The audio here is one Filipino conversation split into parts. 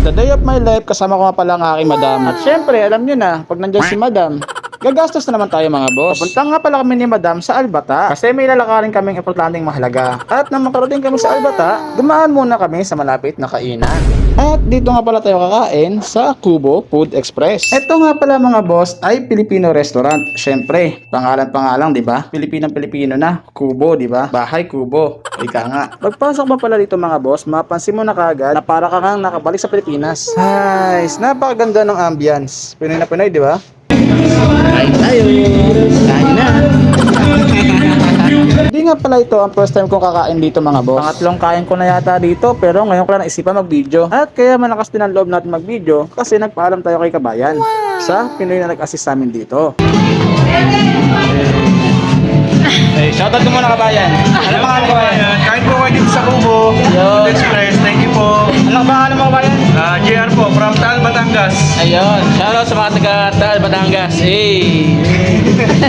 The day of my life, kasama ko nga pala ang aking madam. At syempre, alam nyo na, pag nandyan si madam, gagastos na naman tayo mga boss. Papunta nga pala kami ni madam sa Albata kasi may lalakarin kaming importanteng mahalaga. At nang makarating kami sa Albata, dumaan muna kami sa malapit na kainan. At dito nga pala tayo kakain sa Kubo Food Express. Ito nga pala mga boss ay Filipino restaurant. Syempre, pangalan pa nga lang, di ba? Pilipinong-Pilipino na. Kubo, di ba? Bahay Kubo. Ika nga. Pagpasok mo pala dito mga boss, mapansin mo na kagad na para ka kang nakabalik sa Pilipinas. Nice! Napakaganda ng ambience. Pinoy na Pinoy, di ba? Kain tayo! Kain na! Hindi nga pala ito ang first time kong kakain dito mga boss. Pangatlong kain ko na yata dito pero ngayon ko lang naisipan mag-video. At kaya malakas din ang loob natin mag-video kasi nagpaalam tayo kay Kabayan sa Pinoy na nag-assist sa amin dito. Hey, shoutout ko muna Kabayan. Ano pangalan mo Kabayan? Kain po kayo dito sa Kubo Food Express. Thank you po. Ano pangalan mo Kabayan? JR po, from Taal, Batangas. Ayun, shoutout sa mga taga Taal, Batangas. Hey!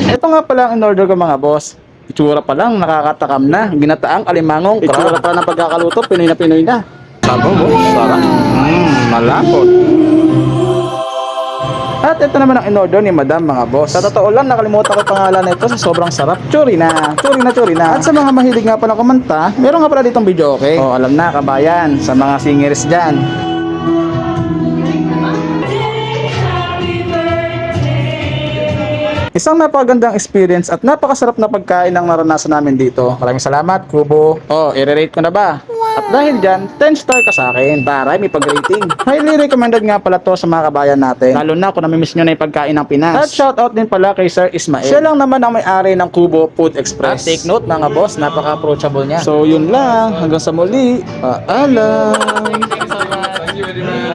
Ito nga pala ang in-order ko mga boss. Itsura pa lang, nakakatakam na. Ginataang alimangong. Itsura pa lang ng pagkakaluto, Pinoy na Pinoy na. Sabaw mo, sarap. Malapot. At ito naman ang in-order ni Madam mga boss. Sa totoo lang, nakalimutan ko pangalan nito sa sobrang sarap. Churi na. Churi na, churi na. At sa mga mahilig nga pala kumanta, meron nga pala ditong video, okay? O, alam na, Kabayan, sa mga singers dyan. Isang napakagandang experience at napakasarap na pagkain ang naranasan namin dito. Maraming salamat, Kubo. Oh, i-rate ko na ba? At dahil dyan, 10 star ka sa akin. Taray, may pag-rating. Highly recommended nga pala to sa mga kabayan natin. Lalo na kung namimiss nyo na yung pagkain ng Pinas. At shoutout din pala kay Sir Ismael. Siya lang naman ang may-ari ng Kubo Food Express. At take note mga boss, napaka-approachable niya. So yun lang, hanggang sa muli. Paalam!